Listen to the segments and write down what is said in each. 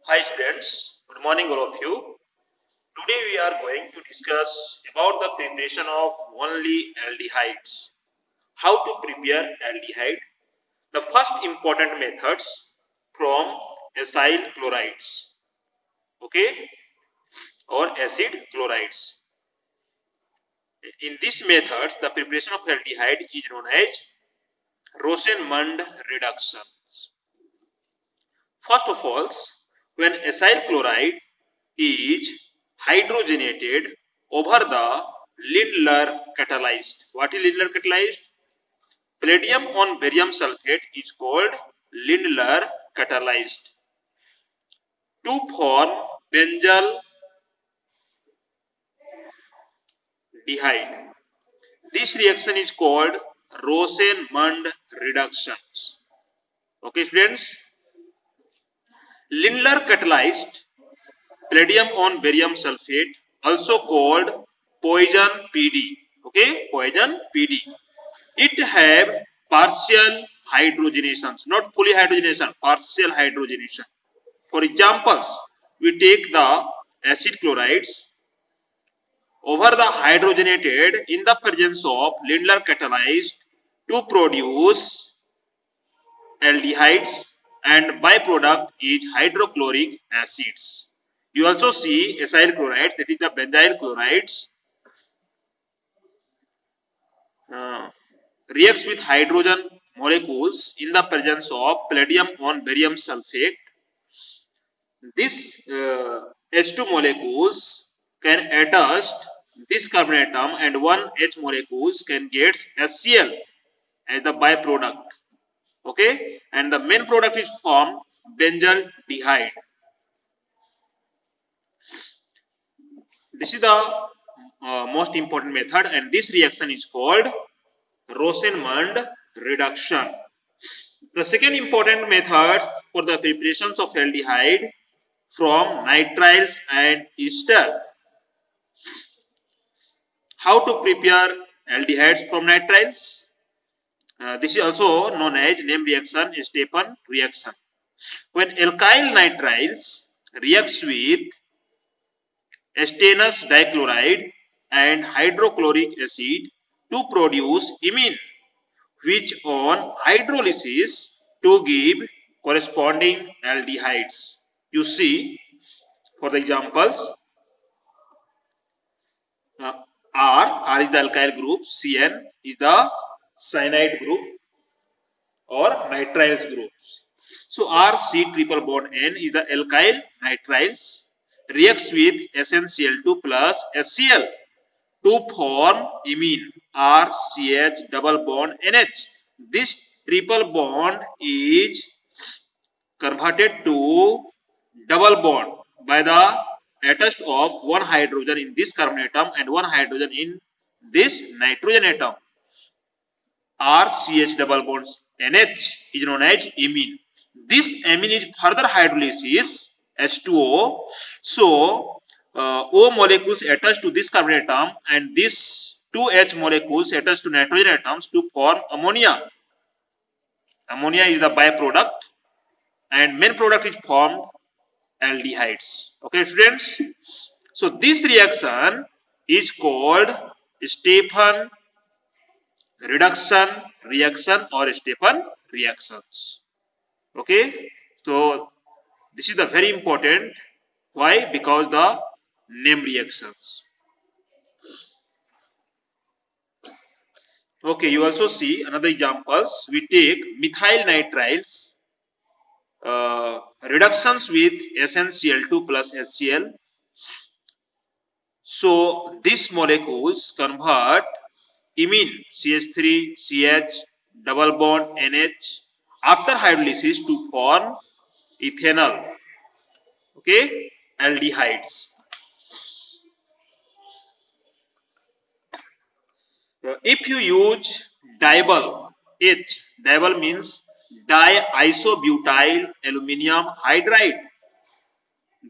Hi students, good morning all of you. Today we are going to discuss about the preparation of only aldehydes. How to prepare aldehyde? The first important methods from acyl chlorides, okay, or acid chlorides. In this method, the preparation of aldehyde is known as Rosen-Mund reduction. First of all, when acyl chloride is hydrogenated over the Lindlar catalyzed. What is Lindlar catalyzed? Palladium on barium sulfate is called Lindlar catalyzed. To form benzyl dehyde. This reaction is called Rosen-Mund reductions. Okay, students. Lindlar catalyzed palladium on barium sulfate, also called poison PD. Okay, poison PD. It have partial hydrogenations, not fully hydrogenation, partial hydrogenation. For examples, we take the acid chlorides over the hydrogenated in the presence of Lindlar catalyzed to produce aldehydes and byproduct is hydrochloric acids. You also see acyl chlorides, that is the benzyl chlorides, uh, reacts with hydrogen molecules in the presence of palladium on barium sulfate. This H2 molecules can attach this carbon atom and one H molecules can get HCl as the byproduct. Okay, and the main product is formed benzyl dehyde. This is the most important method, and this reaction is called Rosen-Mund reduction. The second important method for the preparations of aldehyde from nitriles and ester. How to prepare aldehydes from nitriles? This is also known as name reaction, Stephan reaction. When alkyl nitriles reacts with stannous dichloride and hydrochloric acid to produce imine, which on hydrolysis to give corresponding aldehydes. You see, for the examples, R is the alkyl group, Cn is the cyanide group or nitriles groups. So RC triple bond N is the alkyl nitriles reacts with SnCl2 plus HCl to form imine RCH double bond NH. This triple bond is converted to double bond by the attached of one hydrogen in this carbon atom and one hydrogen in this nitrogen atom. RCH double bonds NH is known as imine. This amine is further hydrolysis H2O. So O molecules attached to this carbon atom and this 2H molecules attached to nitrogen atoms to form ammonia. Ammonia is the byproduct and main product is formed aldehydes. Okay, students. So this reaction is called Stephan reaction or Stephan reactions. Okay, so this is the very important. Why? Because the name reactions. Okay, you also see another examples. We take methyl nitriles reductions with SnCl2 plus HCl. So these molecules convert imine CH3 CH double bond NH after hydrolysis to form ethanol. Okay, aldehydes. If you use diol H, diol means diisobutyl aluminum hydride,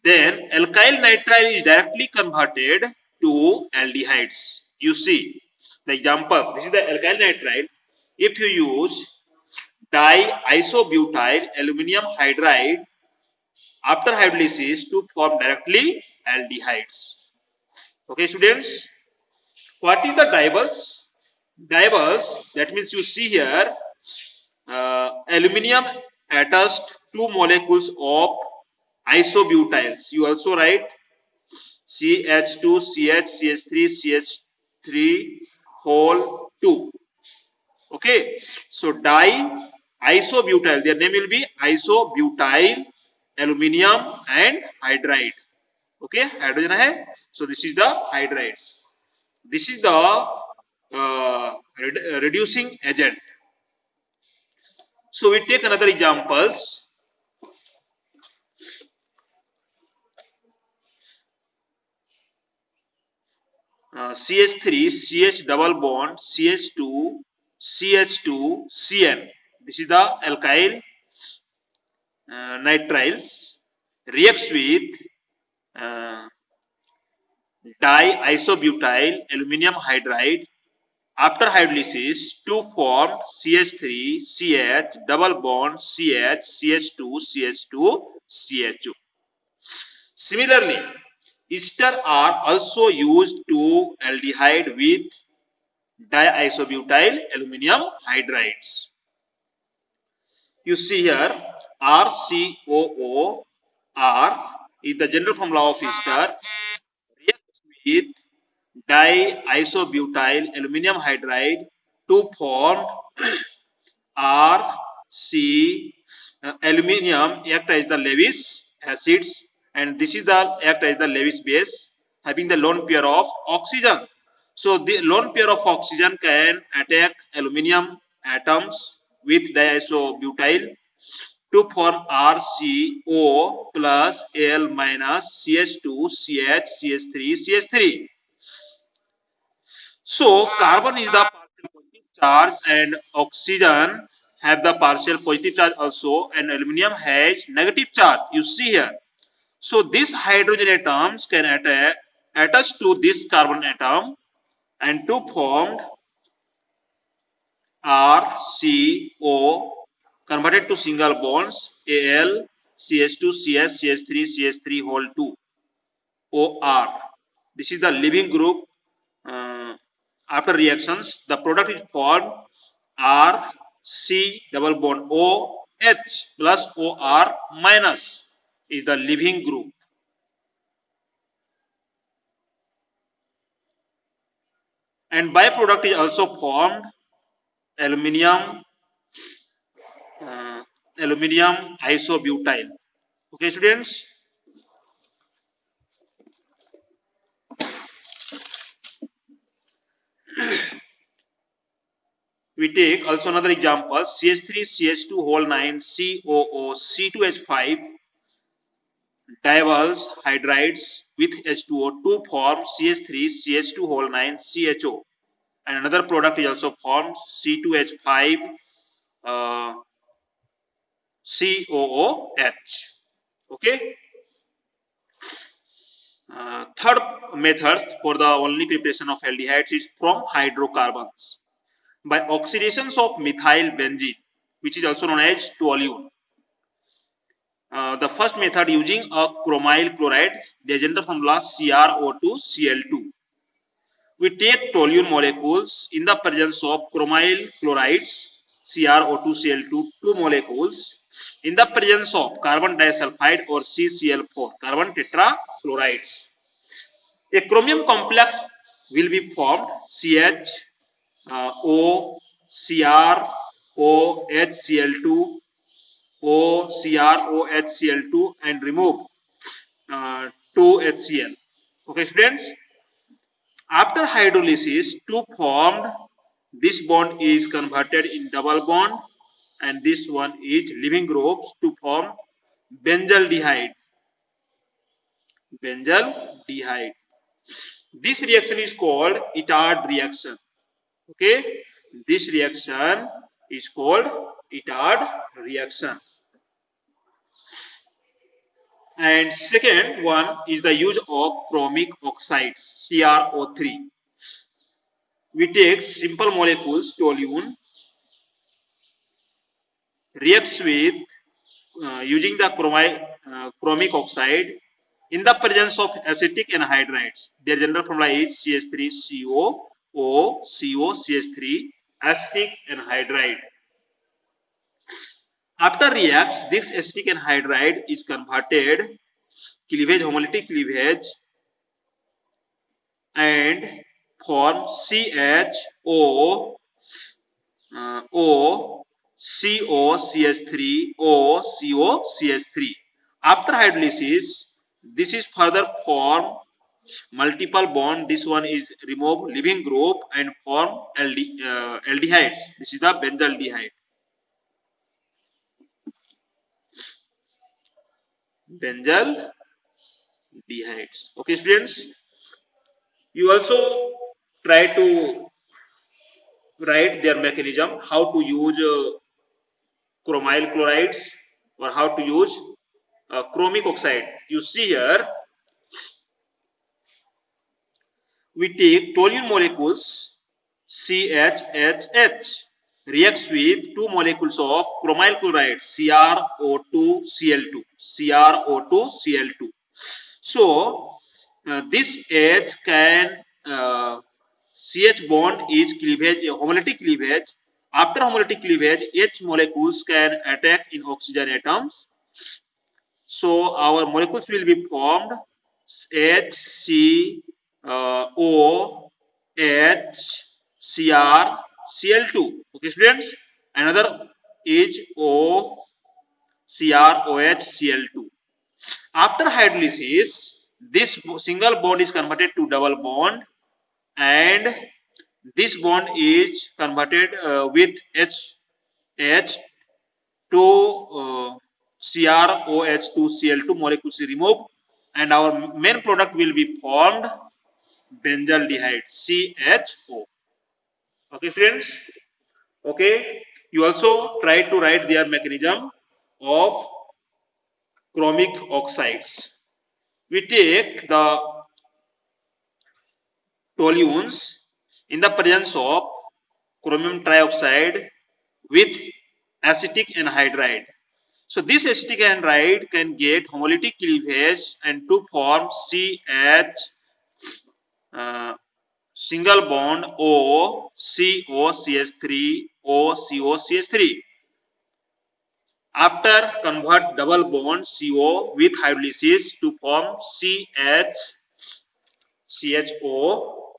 then alkyl nitrile is directly converted to aldehydes. You see the examples. This is the alkyl nitrile. If you use diisobutyl aluminum hydride after hydrolysis to form directly aldehydes. Okay, students. What is the diverse? Diverse, that means you see here aluminium attached two molecules of isobutyls. You also write CH2, CH, CH3, CH3 whole 2. Okay, so isobutyl, their name will be isobutyl aluminium and hydride. Okay, hydrogen hai. So this is the hydrides. This is the reducing agent. So we take another examples. CH3, CH double bond, CH2, CH2, Cn. This is the alkyl nitriles. Reacts with uh, diisobutyl aluminium hydride after hydrolysis to form CH3, CH double bond, CH, CH2, CH2, CHO. Similarly, ester are also used to aldehyde with diisobutyl aluminium hydrides. You see here RCOO R is the general formula of ester, reacts with diisobutyl aluminium hydride to form RC aluminium act as the Lewis acids, and this is the act as the Lewis base having the lone pair of oxygen. So the lone pair of oxygen can attack aluminium atoms with diisobutyl to form RCO plus Al minus CH2 CH CH3 CH3. So carbon is the partial positive charge and oxygen have the partial positive charge also, and aluminum has negative charge. You see here. So these hydrogen atoms can attach to this carbon atom and to form RCO converted to single bonds Al CH2 CH CH3 CH3 whole 2 OR. This is the leaving group. After reactions, the product is formed R C double bond O H plus OR minus is the leaving group. And byproduct is also formed aluminium aluminium isobutyl. Okay, students. We take also another example CH3 CH2 whole 9 COO C2H5 divols hydrides with H2O to form CH3 CH2 whole 9 CHO, and another product is also formed C2H5 COOH. Okay. Third method for the only preparation of aldehydes is from hydrocarbons by oxidations of methyl benzene, which is also known as toluene. The first method using a chromyl chloride, the general formula CrO2Cl2. We take toluene molecules in the presence of chromyl chlorides CrO2Cl2 two molecules in the presence of carbon disulfide or CCl4 carbon tetrachlorides. A chromium complex will be formed CH O Cr OHCl2 OCrOHCl2 and remove 2HCl. Okay, students. After hydrolysis, two formed, this bond is converted in double bond, and this one is leaving groups to form benzaldehyde. Benzaldehyde. This reaction is called Itard reaction. Okay, this reaction is called Itard reaction. And second one is the use of chromic oxides CrO3. We take simple molecules toluene, reacts with using the chromic oxide in the presence of acetic anhydrides. Their general formula is CH3CO, CH3, acetic anhydride. After reacts, this acetic anhydride is converted cleavage, homolytic cleavage, and form CHO, O, COCH3, O, COCH3. After hydrolysis, this is further form multiple bond. This one is remove leaving group and form aldehydes. This is the benzaldehyde. Benzaldehydes. Okay, students. You also try to write their mechanism, how to use chromyl chlorides or how to use chromic oxide. You see here, we take toluene molecules CHHH reacts with two molecules of chromyl chloride CrO2Cl2. CrO2Cl2. So this H can CH bond is cleavage, homolytic cleavage. After homolytic cleavage, H molecules can attack in oxygen atoms. So our molecules will be formed HCO, HCr, Cl2. Okay, students. Another is OCrOH, Cl2. After hydrolysis, this single bond is converted to double bond, and this bond is converted with H to CrOH2Cl2 molecules removed, and our main product will be formed benzaldehyde CHO. Okay, friends. Okay, you also try to write their mechanism of chromic oxides. We take the toluenes in the presence of chromium trioxide with acetic anhydride. So this acetic anhydride can get homolytic cleavage and to form CH single bond O COCH3 O COCH3. After convert double bond CO with hydrolysis to form CHO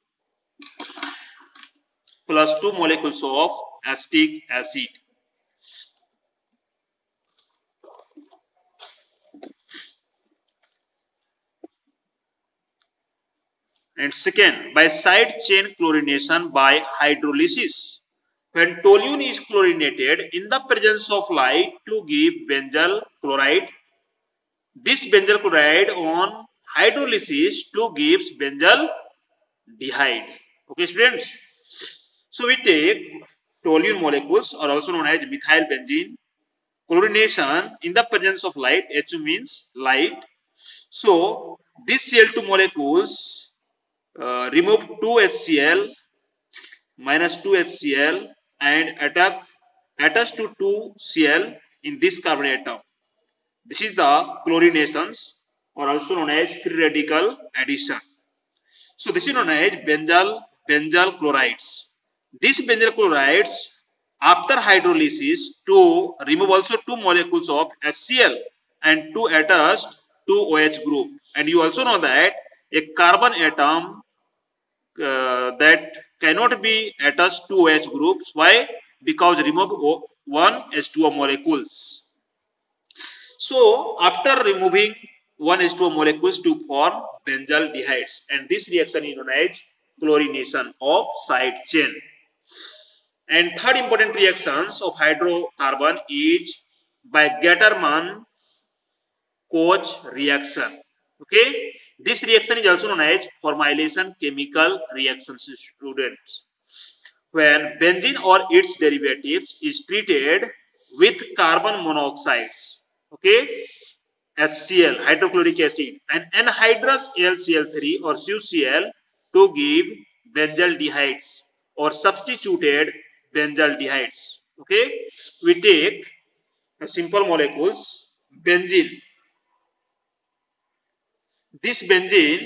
plus 2 molecules of acetic acid. And second, by side chain chlorination by hydrolysis. When toluene is chlorinated in the presence of light to give benzyl chloride, this benzyl chloride on hydrolysis to gives benzyl dehyde. Okay, students. So we take toluene molecules, or also known as methyl benzene, chlorination in the presence of light. H means light. So these Cl2 molecules remove 2 HCl minus 2 HCl and attach to 2 Cl in this carbon atom. This is the chlorinations, or also known as free radical addition. So this is known as benzyl chlorides. These benzyl chlorides, after hydrolysis, to remove also 2 molecules of HCl and to attach to OH group. And you also know that a carbon atom that cannot be attached to OH groups. Why? Because remove one H2O molecules. So after removing one H2O molecules to form benzaldehydes, and this reaction is known as chlorination of side chain. And third important reactions of hydrocarbon is by Gattermann-Koch reaction. Okay, this reaction is also known as formylation chemical reaction, students. When benzene or its derivatives is treated with carbon monoxides, okay, HCl, hydrochloric acid, and anhydrous AlCl3 or CuCl to give benzaldehydes or substituted benzaldehydes. Okay, we take simple molecules benzene. this benzene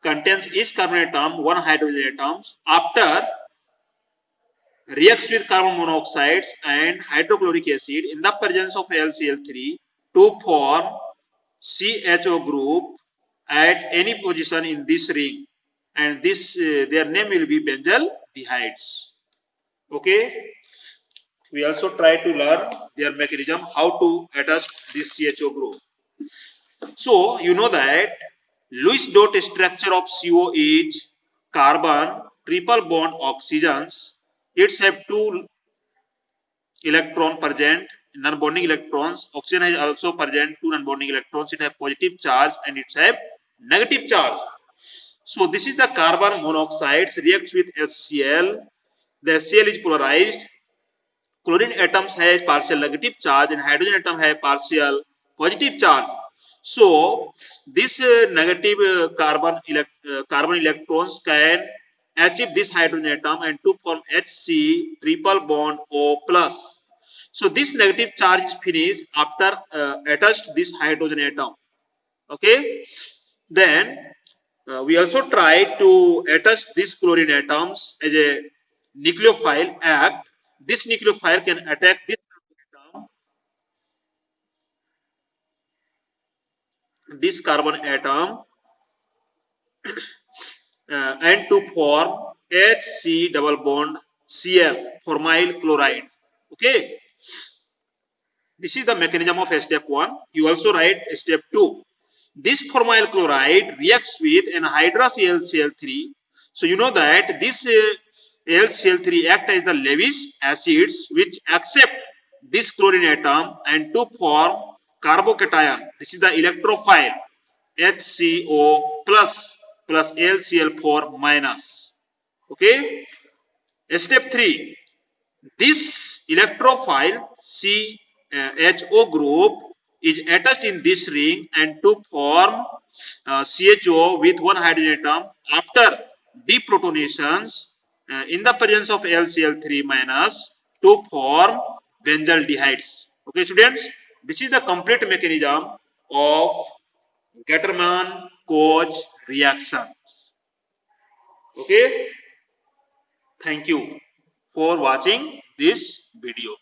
contains each carbon atom, one hydrogen atoms. After reacts with carbon monoxides and hydrochloric acid in the presence of LCl3 to form CHO group at any position in this ring, and this their name will be benzaldehydes. Okay, we also try to learn their mechanism, how to attach this CHO group. So you know that Lewis dot structure of CO is carbon triple bond oxygens. It's have two electron present, non-bonding electrons. Oxygen has also present two non-bonding electrons. It have positive charge and it have negative charge. So this is the carbon monoxides reacts with HCl. The HCl is polarized. Chlorine atoms has partial negative charge and hydrogen atom has partial positive charge. So this negative carbon electrons can achieve this hydrogen atom and to form Hc triple bond O plus. So this negative charge is finished after attached this hydrogen atom. Okay, then we also try to attach these chlorine atoms as a nucleophile act. This nucleophile can attack this carbon atom and to form HC double bond Cl, formyl chloride. Okay, this is the mechanism of step 1. You also write step 2. This formyl chloride reacts with anhydrous AlCl3. So you know that this AlCl3 act as the Lewis acids which accept this chlorine atom and to form carbocation. This is the electrophile HCO plus plus AlCl4 minus. Okay. Step 3. This electrophile CHO group is attached in this ring and to form CHO with one hydrogen atom after deprotonations in the presence of LCl3 minus to form benzaldehydes. Okay, students, this is the complete mechanism of Gattermann-Koch reaction. Okay, thank you for watching this video.